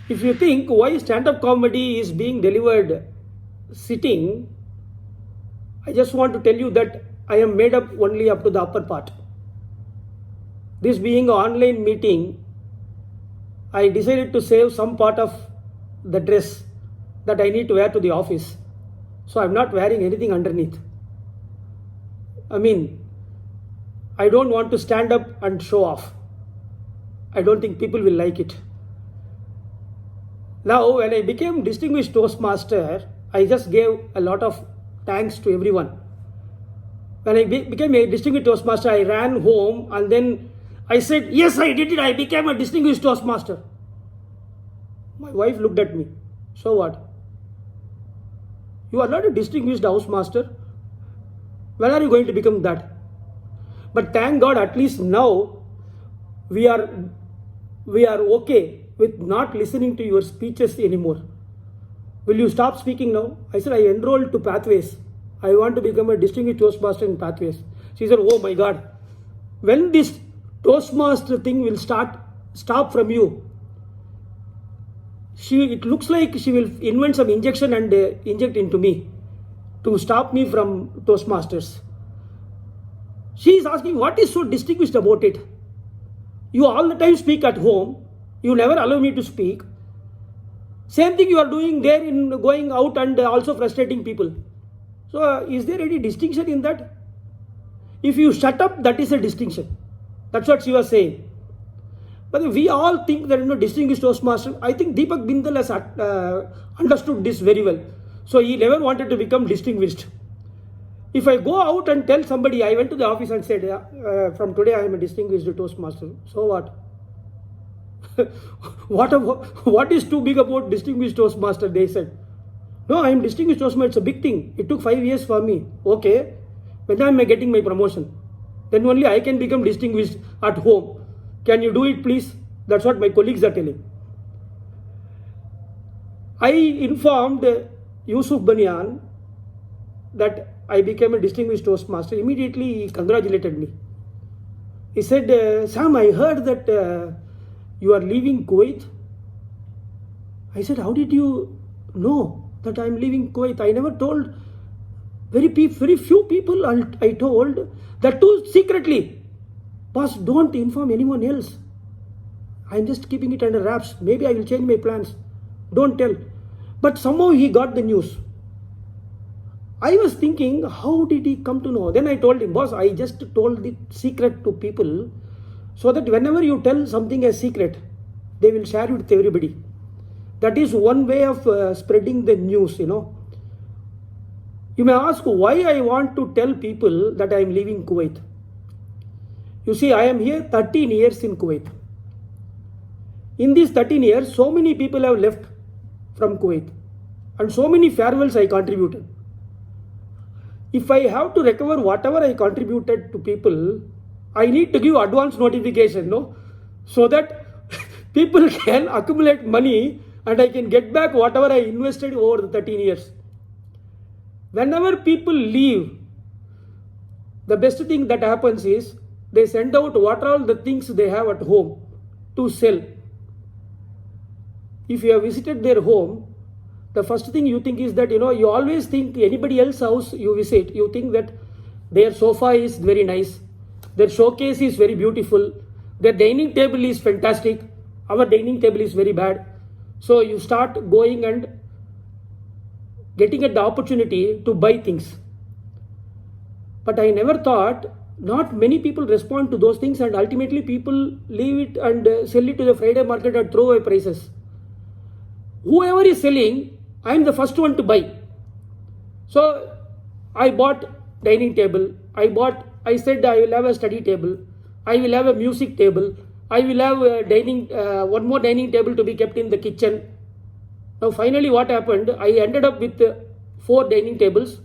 If you think why stand-up comedy is being delivered sitting, I just want to tell you that I am made up only up to the upper part. This being an online meeting, I decided to save some part of the dress that I need to wear to the office. So I'm not wearing anything underneath. I mean, I don't want to stand up and show off. I don't think people will like it. Now, when I became Distinguished Toastmaster, I just gave a lot of thanks to everyone. When I became a Distinguished Toastmaster, I ran home and then I said, yes, I did it. I became a Distinguished Toastmaster. My wife looked at me. So what? You are not a distinguished housemaster. When are you going to become that? But thank God, at least now we are okay with not listening to your speeches anymore. Will you stop speaking now? I said, I enrolled to Pathways. I want to become a distinguished Toastmaster in Pathways. She said, oh my God, when this Toastmaster thing will stop from you? It looks like she will invent some injection and inject into me to stop me from Toastmasters. She is asking, what is so distinguished about it? You all the time speak at home. You never allow me to speak. Same thing you are doing there in going out and also frustrating people. So is there any distinction in that? If you shut up, that is a distinction. That's what she was saying. But we all think that distinguished Toastmaster. I think Deepak Bindal has understood this very well. So he never wanted to become distinguished. If I go out and tell somebody, I went to the office and said, from today I am a distinguished Toastmaster. So what? What is too big about distinguished Toastmaster? They said. No, I am distinguished Toastmaster. It's a big thing. It took 5 years for me. Okay. When am I getting my promotion? Then only I can become distinguished at home. Can you do it, please? That's what my colleagues are telling. I informed Yusuf Banyan that I became a distinguished Toastmaster. Immediately, he congratulated me. He said, Sam, I heard that you are leaving Kuwait. I said, how did you know that I am leaving Kuwait? I never told. Very few people I told. That too secretly. Boss, don't inform anyone else. I'm just keeping it under wraps. Maybe I will change my plans. Don't tell. But somehow he got the news. I was thinking, how did he come to know? Then I told him, boss, I just told the secret to people so that whenever you tell something as secret, they will share it with everybody. That is one way of spreading the news, You may ask why I want to tell people that I am leaving Kuwait. You see, I am here 13 years in Kuwait. In these 13 years, so many people have left from Kuwait and so many farewells I contributed. If I have to recover whatever I contributed to people, I need to give advance notification, so that people can accumulate money and I can get back whatever I invested over the 13 years. Whenever people leave, the best thing that happens is they send out what are all the things they have at home to sell. If you have visited their home, the first thing you think is that, you always think anybody else's house you visit, you think that their sofa is very nice, their showcase is very beautiful, their dining table is fantastic, our dining table is very bad. So you start going and getting at the opportunity to buy things. But I never thought not many people respond to those things and ultimately people leave it and sell it to the Friday market at throwaway prices. Whoever is selling, I am the first one to buy. So I bought dining table. I said I will have a study table. I will have a music table. I will have a one more dining table to be kept in the kitchen. Now finally what happened, I ended up with 4 dining tables,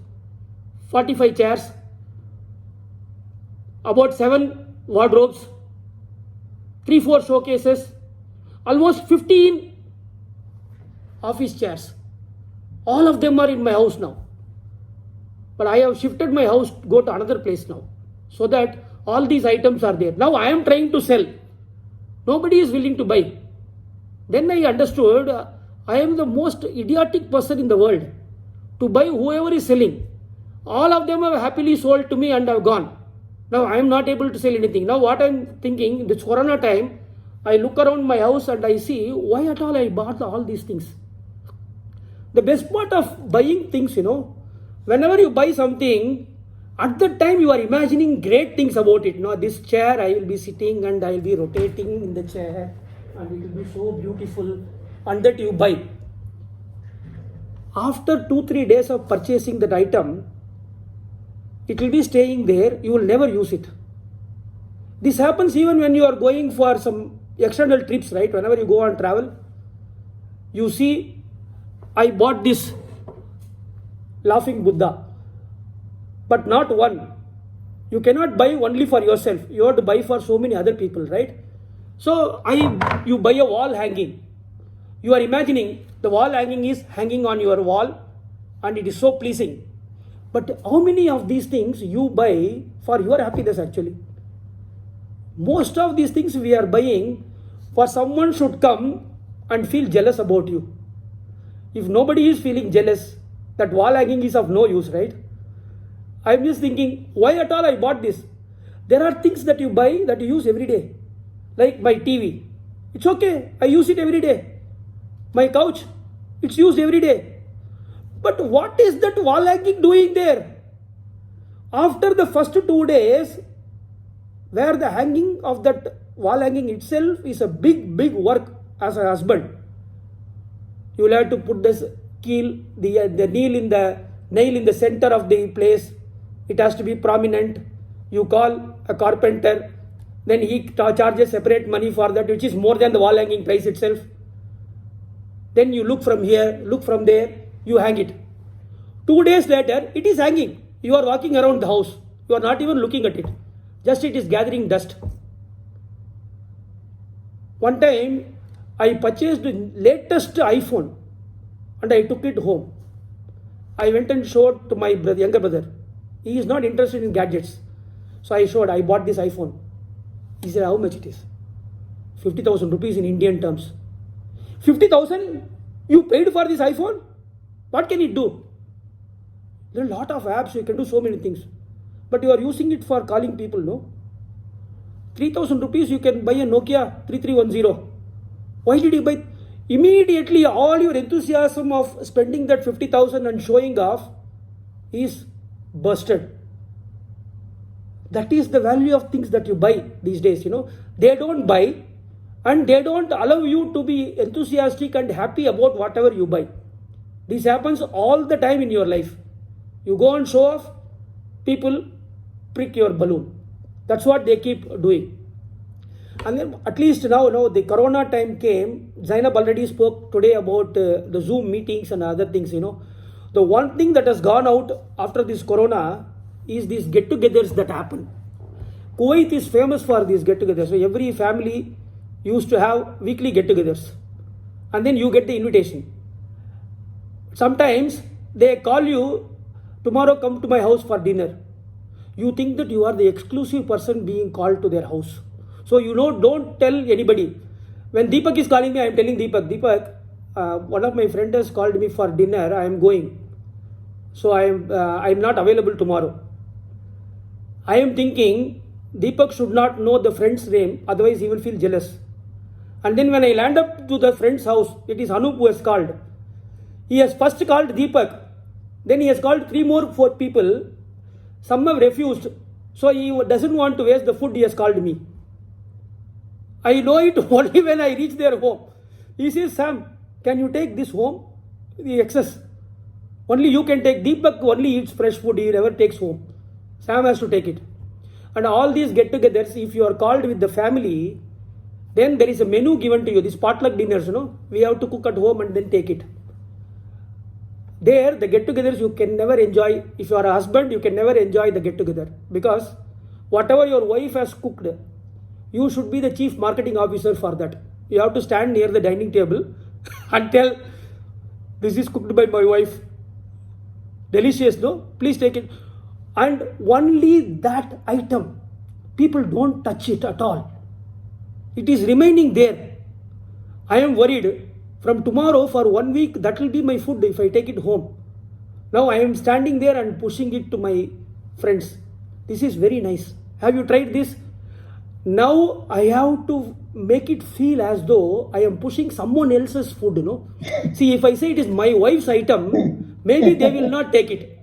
45 chairs, about 7 wardrobes, 3-4 showcases, almost 15 office chairs. All of them are in my house now. But I have shifted my house to go to another place now, so that all these items are there. Now I am trying to sell. Nobody is willing to buy. Then I understood I am the most idiotic person in the world to buy whoever is selling. All of them have happily sold to me and have gone. Now I am not able to sell anything. Now what I am thinking, this Corona time, I look around my house and I see why at all I bought all these things. The best part of buying things, whenever you buy something, at that time you are imagining great things about it. This chair I will be sitting and I will be rotating in the chair and it will be so beautiful, and that you buy. After 2-3 days of purchasing that item, it will be staying there, you will never use it. This happens even when you are going for some external trips, right? Whenever you go on travel, you see, I bought this laughing Buddha, but not one. You cannot buy only for yourself. You have to buy for so many other people, right? So you buy a wall hanging. You are imagining the wall hanging is hanging on your wall and it is so pleasing. But how many of these things you buy for your happiness actually? Most of these things we are buying for someone should come and feel jealous about you. If nobody is feeling jealous, that wall hanging is of no use, right? I'm just thinking, why at all I bought this? There are things that you buy that you use every day. Like my TV. It's okay, I use it every day. My couch, it's used every day. But what is that wall hanging doing there? After the first 2 days, where the hanging of that wall hanging itself is a big work as a husband. You will have to put this the nail in the center of the place. It has to be prominent. You call a carpenter, then he charges separate money for that, which is more than the wall hanging price itself. Then you look from here, look from there, you hang it. 2 days later, it is hanging. You are walking around the house. You are not even looking at it. Just it is gathering dust. One time, I purchased the latest iPhone and I took it home. I went and showed to my younger brother. He is not interested in gadgets. So I bought this iPhone. He said, how much it is? 50,000 rupees in Indian terms. 50,000 you paid for this iPhone? What can it do? There are a lot of apps, you can do so many things. But you are using it for calling people, no? 3,000 rupees you can buy a Nokia 3310. Why did you buy? Immediately all your enthusiasm of spending that 50,000 and showing off is bursted. That is the value of things that you buy these days, They don't buy and they don't allow you to be enthusiastic and happy about whatever you buy. This happens all the time in your life. You go and show off, people prick your balloon. That's what they keep doing. And then at least now the Corona time came. Zainab already spoke today about the Zoom meetings and other things, The one thing that has gone out after this Corona is these get-togethers that happen. Kuwait is famous for these get-togethers. So every family used to have weekly get-togethers. And then you get the invitation. Sometimes they call you, tomorrow come to my house for dinner. You think that you are the exclusive person being called to their house. So don't tell anybody. When Deepak is calling me, I am telling Deepak, one of my friends has called me for dinner, I am going. So I am not available tomorrow. I am thinking, Deepak should not know the friend's name, otherwise he will feel jealous. And then when I land up to the friend's house, it is Anup who has called. He has first called Deepak, then he has called 4 people. Some have refused, so he doesn't want to waste the food, he has called me. I know it only when I reach their home. He says, Sam, can you take this home? The excess. Only you can take. Deepak only eats fresh food, he never takes home. Sam has to take it. And all these get-togethers, if you are called with the family, then there is a menu given to you. These potluck dinners, we have to cook at home and then take it. There, the get-togethers you can never enjoy. If you are a husband, you can never enjoy the get-together. Because whatever your wife has cooked, you should be the chief marketing officer for that. You have to stand near the dining table and tell, this is cooked by my wife. Delicious, no? Please take it. And only that item, people don't touch it at all. It is remaining there. I am worried from tomorrow for 1 week that will be my food if I take it home. Now I am standing there and pushing it to my friends. This is very nice. Have you tried this? Now I have to make it feel as though I am pushing someone else's food, you know. See, if I say it is my wife's item, maybe they will not take it.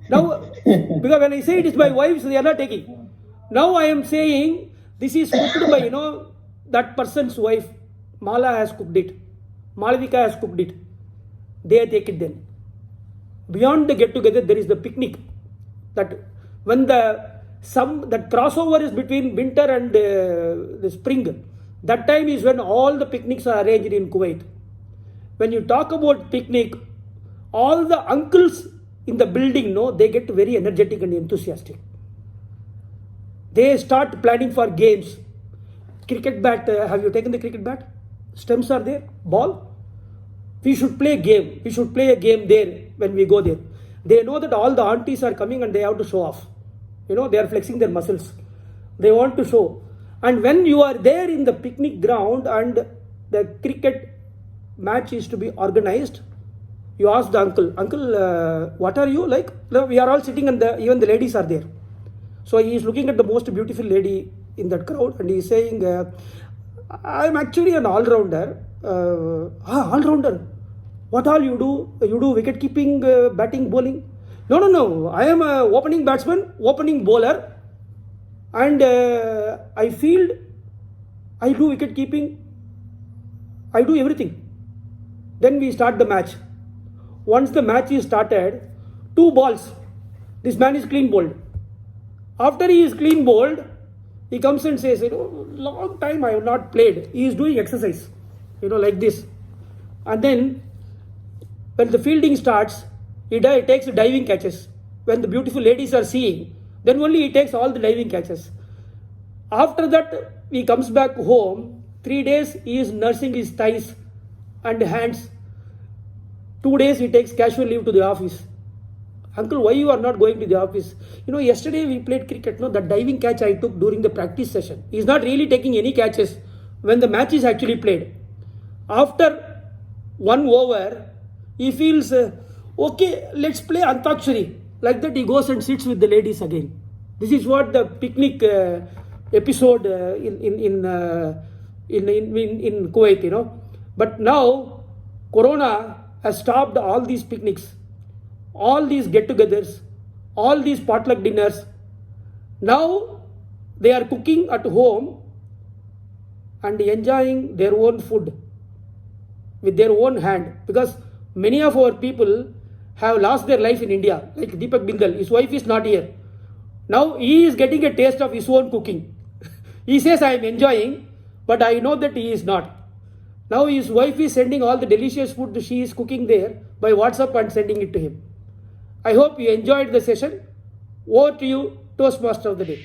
Now, because when I say it is my wife's, they are not taking. Now I am saying this is cooked by, that person's wife. Mala has cooked it. Malavika has cooked it. They take it then. Beyond the get together, there is the picnic. That when that crossover is between winter and the spring, that time is when all the picnics are arranged in Kuwait. When you talk about picnic, all the uncles in the building, they get very energetic and enthusiastic. They start planning for games. Cricket bat, have you taken the cricket bat? Stems are there, ball. We should play a game. We should play a game there when we go there. They know that all the aunties are coming and they have to show off. They are flexing their muscles. They want to show. And when you are there in the picnic ground and the cricket match is to be organized, you ask the uncle, what are you like? We are all sitting and even the ladies are there. So he is looking at the most beautiful lady in that crowd and he is saying, I am actually an all-rounder. All-rounder? What all you do? You do wicket keeping, batting, bowling? No. I am a opening batsman, opening bowler, and I field, I do wicket keeping, I do everything. Then we start the match. Once the match is started, 2 balls. This man is clean bowled. After he is clean bowled, he comes and says, long time I have not played. He is doing exercise, like this. And then, when the fielding starts, he takes diving catches. When the beautiful ladies are seeing, then only he takes all the diving catches. After that, he comes back home. 3 days, he is nursing his thighs and hands. 2 days, he takes casual leave to the office. Uncle, why you are not going to the office? Yesterday we played cricket. That diving catch I took during the practice session. He is not really taking any catches when the match is actually played. After 1 over, he feels, okay, let's play Antakshari. Like that, he goes and sits with the ladies again. This is what the picnic episode in Kuwait, But now, Corona has stopped all these picnics, all these get-togethers, all these potluck dinners. Now, they are cooking at home and enjoying their own food with their own hand. Because many of our people have lost their life in India, like Deepak Bingal. His wife is not here. Now he is getting a taste of his own cooking. He says, I am enjoying, but I know that he is not. Now his wife is sending all the delicious food she is cooking there by WhatsApp and sending it to him. I hope you enjoyed the session. Over to you, Toastmaster of the Day.